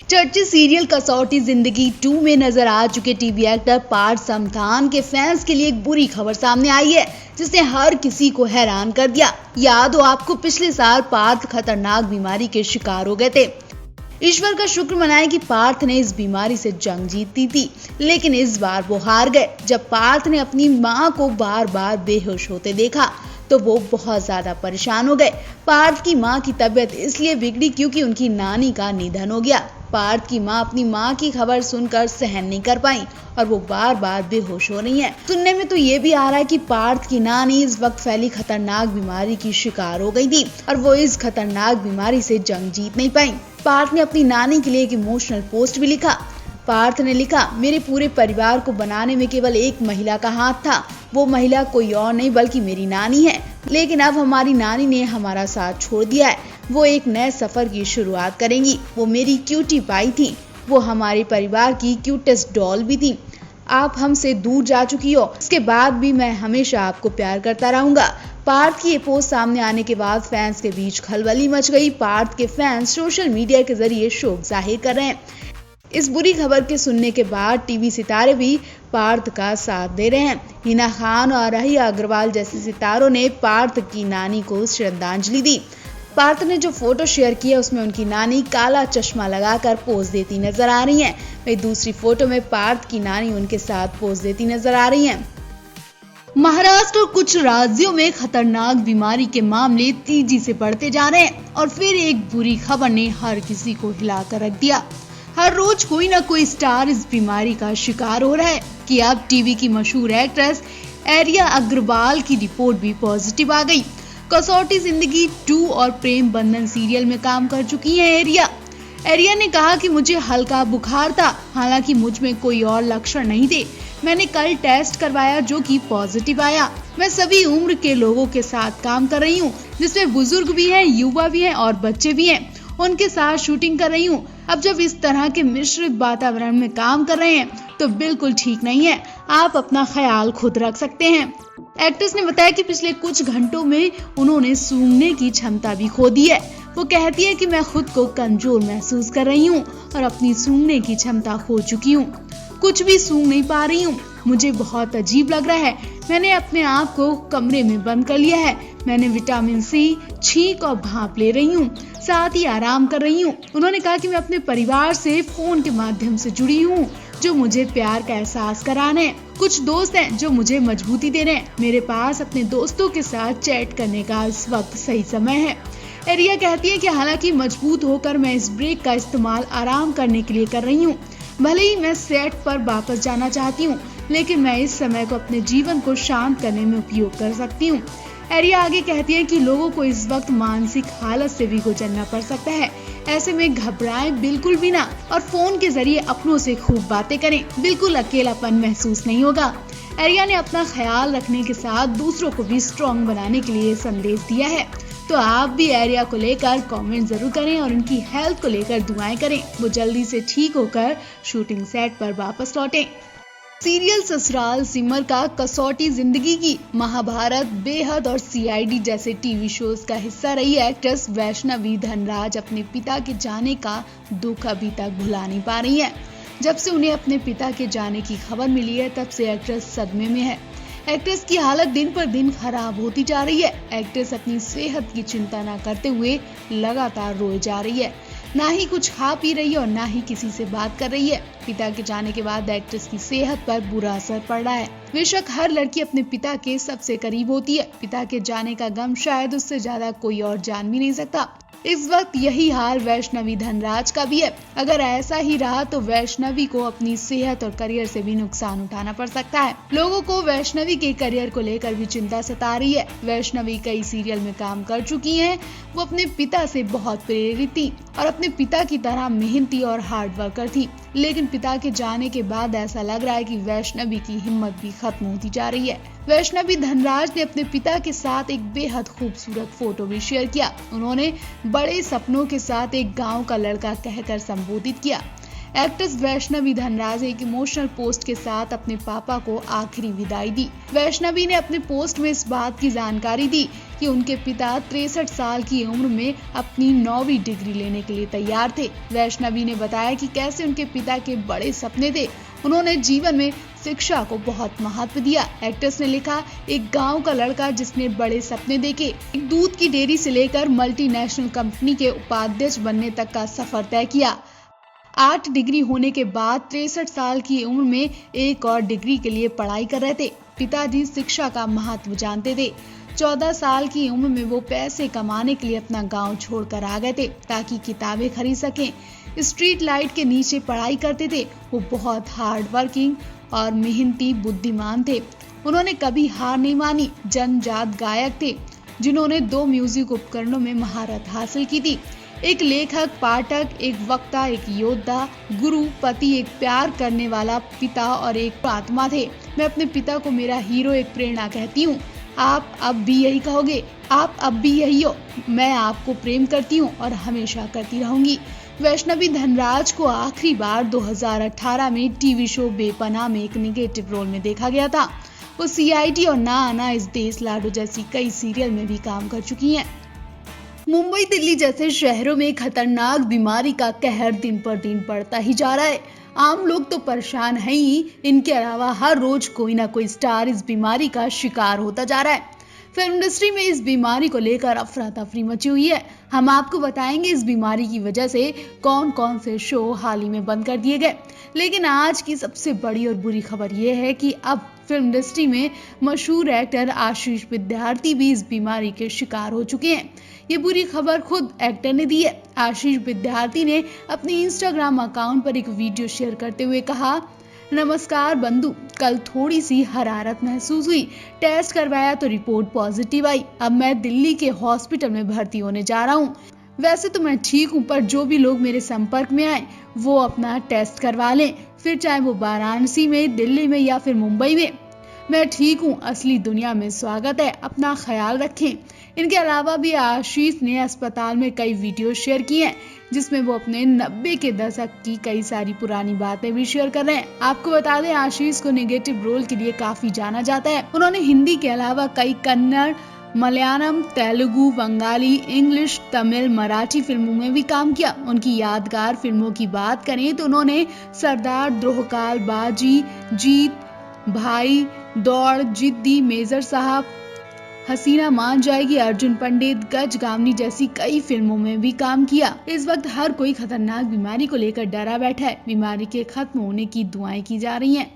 चर्चित सीरियल कसौटी जिंदगी 2 में नजर आ चुके टीवी एक्टर पार्थ समथान के फैंस के लिए एक बुरी खबर सामने आई है, जिसने हर किसी को हैरान कर दिया। याद हो आपको, पिछले साल पार्थ खतरनाक बीमारी के शिकार हो गए थे। ईश्वर का शुक्र मनाएं कि पार्थ ने इस बीमारी से जंग जीती थी, लेकिन इस बार वो हार गए। जब पार्थ ने अपनी मां को बार बार बेहोश होते देखा तो वो बहुत ज्यादा परेशान हो गए। पार्थ की मां की तबीयत इसलिए बिगड़ी क्योंकि उनकी नानी का निधन हो गया। पार्थ की मां अपनी मां की खबर सुनकर सहन नहीं कर पाई और वो बार बार बेहोश हो रही हैं। सुनने में तो ये भी आ रहा है कि पार्थ की नानी इस वक्त फैली खतरनाक बीमारी की शिकार हो गई थी और वो इस खतरनाक बीमारी से जंग जीत नहीं पाई। पार्थ ने अपनी नानी के लिए एक इमोशनल पोस्ट भी लिखा। पार्थ ने लिखा, मेरे पूरे परिवार को बनाने में केवल एक महिला का हाथ था। वो महिला कोई और नहीं बल्कि मेरी नानी है, लेकिन अब हमारी नानी ने हमारा साथ छोड़ दिया है। वो एक नए सफर की शुरुआत करेंगी। वो मेरी क्यूटी पाई थी। वो हमारे परिवार की क्यूटेस्ट डॉल भी थी। आप हमसे दूर जा चुकी हो, इसके बाद भी मैं हमेशा आपको प्यार करता रहूंगा। पार्थ की ये पोस्ट सामने आने के बाद फैंस के बीच खलबली मच गई। पार्थ के फैंस सोशल मीडिया के जरिए शोक जाहिर कर रहे हैं। इस बुरी खबर के सुनने के बाद टीवी सितारे भी पार्थ का साथ दे रहे हैं। हिना खान और राहिया अग्रवाल जैसे सितारों ने पार्थ की नानी को श्रद्धांजलि दी। पार्थ ने जो फोटो शेयर किया उसमें उनकी नानी काला चश्मा लगाकर पोज देती नजर आ रही हैं। वहीं दूसरी फोटो में पार्थ की नानी उनके साथ पोज देती नजर आ रही हैं। महाराष्ट्र और कुछ राज्यों में खतरनाक बीमारी के मामले तेजी से बढ़ते जा रहे हैं और फिर एक बुरी खबर ने हर किसी को हिलाकर रख दिया। हर रोज कोई ना कोई स्टार इस बीमारी का शिकार हो रहा है कि अब टीवी की मशहूर एक्ट्रेस एरिया अग्रवाल की रिपोर्ट भी पॉजिटिव आ गई। कसौटी जिंदगी 2 और प्रेम बंधन सीरियल में काम कर चुकी हैं एरिया ने कहा कि मुझे हल्का बुखार था, हालांकि मुझ में कोई और लक्षण नहीं थे। मैंने कल टेस्ट करवाया जो कि पॉजिटिव आया। मैं सभी उम्र के लोगों के साथ काम कर रही हूँ, जिसमें बुजुर्ग भी हैं, युवा भी हैं और बच्चे भी हैं। उनके साथ शूटिंग कर रही हूँ। अब जब इस तरह के मिश्रित वातावरण में काम कर रहे हैं तो बिल्कुल ठीक नहीं है। आप अपना ख्याल खुद रख सकते हैं। एक्ट्रेस ने बताया कि पिछले कुछ घंटों में उन्होंने सूंघने की क्षमता भी खो दी है। वो कहती है कि मैं खुद को कमजोर महसूस कर रही हूँ और अपनी सूंघने की क्षमता खो चुकी हूँ। कुछ भी सूंघ नहीं पा रही हूँ। मुझे बहुत अजीब लग रहा है। मैंने अपने आप को कमरे में बंद कर लिया है। मैंने विटामिन सी छींक और भाप ले रही हूँ, साथ ही आराम कर रही हूँ। उन्होंने कहा कि मैं अपने परिवार से फोन के माध्यम से जुड़ी हूँ, जो मुझे प्यार का एहसास करा रहे हैं। कुछ दोस्त हैं जो मुझे मजबूती दे रहे हैं। मेरे पास अपने दोस्तों के साथ चैट करने का इस वक्त सही समय है। एरिया कहती है कि हालांकि मजबूत होकर मैं इस ब्रेक का इस्तेमाल आराम करने के लिए कर रही हूँ। भले ही मैं सेट पर वापस जाना चाहती हूँ, लेकिन मैं इस समय को अपने जीवन को शांत करने में उपयोग कर सकती हूँ। एरिया आगे कहती है कि लोगों को इस वक्त मानसिक हालत से भी गुजरना पड़ सकता है। ऐसे में घबराएं बिल्कुल भी ना और फोन के जरिए अपनों से खूब बातें करें। बिल्कुल अकेलापन महसूस नहीं होगा। एरिया ने अपना ख्याल रखने के साथ दूसरों को भी स्ट्रॉन्ग बनाने के लिए संदेश दिया है। तो आप भी एरिया को लेकर कमेंट जरूर करें और उनकी हेल्थ को लेकर दुआएं करें। वो जल्दी से ठीक होकर शूटिंग सेट पर वापस लौटें। सीरियल ससुराल सिमर का कसौटी जिंदगी की, महाभारत, बेहद और सीआईडी जैसे टीवी शोज का हिस्सा रही एक्ट्रेस वैष्णवी धनराज अपने पिता के जाने का दुख अभी तक भुला नहीं पा रही है। जब से उन्हें अपने पिता के जाने की खबर मिली है तब से एक्ट्रेस सदमे में है। एक्ट्रेस की हालत दिन पर दिन खराब होती जा रही है। एक्ट्रेस अपनी सेहत की चिंता न करते हुए लगातार रोए जा रही है। ना ही कुछ खा पी रही है और ना ही किसी से बात कर रही है। पिता के जाने के बाद एक्ट्रेस की सेहत पर बुरा असर पड़ रहा है। बेशक हर लड़की अपने पिता के सबसे करीब होती है। पिता के जाने का गम शायद उससे ज्यादा कोई और जान भी नहीं सकता। इस वक्त यही हाल वैष्णवी धनराज का भी है। अगर ऐसा ही रहा तो वैष्णवी को अपनी सेहत और करियर से भी नुकसान उठाना पड़ सकता है। लोगों को वैष्णवी के करियर को लेकर भी चिंता सता रही है। वैष्णवी कई सीरियल में काम कर चुकी हैं। वो अपने पिता से बहुत प्रेरित थी और अपने पिता की तरह मेहनती और हार्ड वर्कर थी, लेकिन पिता के जाने के बाद ऐसा लग रहा है कि वैष्णवी की हिम्मत भी खत्म होती जा रही है। वैष्णवी धनराज ने अपने पिता के साथ एक बेहद खूबसूरत फोटो भी शेयर किया। उन्होंने बड़े सपनों के साथ एक गांव का लड़का कहकर संबोधित किया। एक्ट्रेस वैष्णवी धनराज एक इमोशनल पोस्ट के साथ अपने पापा को आखिरी विदाई दी। वैष्णवी ने अपने पोस्ट में इस बात की जानकारी दी कि उनके पिता 63 साल की उम्र में अपनी 9वीं डिग्री लेने के लिए तैयार थे। वैष्णवी ने बताया कि कैसे उनके पिता के बड़े सपने थे। उन्होंने जीवन में शिक्षा को बहुत महत्व दिया। एक्ट्रेस ने लिखा, एक गांव का लड़का जिसने बड़े सपने देखे, एक दूध की डेयरी से लेकर मल्टीनेशनल कंपनी के उपाध्यक्ष बनने तक का सफर तय किया। 8 डिग्री होने के बाद 63 साल की उम्र में एक और डिग्री के लिए पढ़ाई कर रहे थे। पिताजी शिक्षा का महत्व जानते थे। 14 साल की उम्र में वो पैसे कमाने के लिए अपना गांव छोड़कर आ गए थे ताकि किताबें खरीद सकें। स्ट्रीट लाइट के नीचे पढ़ाई करते थे। वो बहुत हार्ड वर्किंग और मेहनती बुद्धिमान थे। उन्होंने कभी हार नहीं मानी। जन्मजात गायक थे जिन्होंने 2 म्यूजिक उपकरणों में महारत हासिल की थी। एक लेखक, पाठक, एक वक्ता, एक योद्धा, गुरु, पति, एक प्यार करने वाला पिता और एक आत्मा थे। मैं अपने पिता को मेरा हीरो, एक प्रेरणा कहती हूँ। आप अब भी यही कहोगे, आप अब भी यही हो। मैं आपको प्रेम करती हूँ और हमेशा करती रहूंगी। वैष्णवी धनराज को आखिरी बार 2018 में टीवी शो बेपनाह में एक निगेटिव रोल में देखा गया था। वो CID और ना आना इस देश लाडो जैसी कई सीरियल में भी काम कर चुकी हैं। मुंबई, दिल्ली जैसे शहरों में खतरनाक बीमारी का कहर दिन पर दिन बढ़ता ही जा रहा है। आम लोग तो परेशान हैं ही, इनके अलावा हर रोज कोई ना कोई स्टार इस बीमारी का शिकार होता जा रहा है। फिल्म इंडस्ट्री में इस बीमारी को लेकर अफरा तफरी मची हुई है। हम आपको बताएंगे इस बीमारी की वजह से कौन कौन से शो हाल ही में बंद कर दिए गए। लेकिन आज की सबसे बड़ी और बुरी खबर यह है कि अब फिल्म इंडस्ट्री में मशहूर एक्टर आशीष विद्यार्थी भी इस बीमारी के शिकार हो चुके हैं। ये बुरी खबर खुद एक्टर ने दी है। आशीष विद्यार्थी ने अपने इंस्टाग्राम अकाउंट पर एक वीडियो शेयर करते हुए कहा, नमस्कार बंधु, कल थोड़ी सी हरारत महसूस हुई। टेस्ट करवाया तो रिपोर्ट पॉजिटिव आई। अब मैं दिल्ली के हॉस्पिटल में भर्ती होने जा रहा हूँ। वैसे तो मैं ठीक हूँ, पर जो भी लोग मेरे संपर्क में आए वो अपना टेस्ट करवा लें, फिर चाहे वो वाराणसी में, दिल्ली में या फिर मुंबई में। मैं ठीक हूँ, असली दुनिया में स्वागत है, अपना ख्याल रखें। इनके अलावा भी आशीष ने अस्पताल में कई वीडियो शेयर किए हैं जिसमें वो अपने 90 के दशक की कई सारी पुरानी बातें भी शेयर कर रहे हैं। आपको बता दें, आशीष को नेगेटिव रोल के लिए काफी जाना जाता है। उन्होंने हिंदी के अलावा कई कन्नड़, मलयालम, तेलुगु, बंगाली, इंग्लिश, तमिल, मराठी फिल्मों में भी काम किया। उनकी यादगार फिल्मों की बात करें तो उन्होंने सरदार, द्रोहकाल, बाजी, जीत, भाई, दौड़, जिद्दी, मेजर साहब, हसीना मान जाएगी, अर्जुन पंडित, गजगामनी जैसी कई फिल्मों में भी काम किया। इस वक्त हर कोई खतरनाक बीमारी को लेकर डरा बैठा है। बीमारी के खत्म होने की दुआएं की जा रही हैं।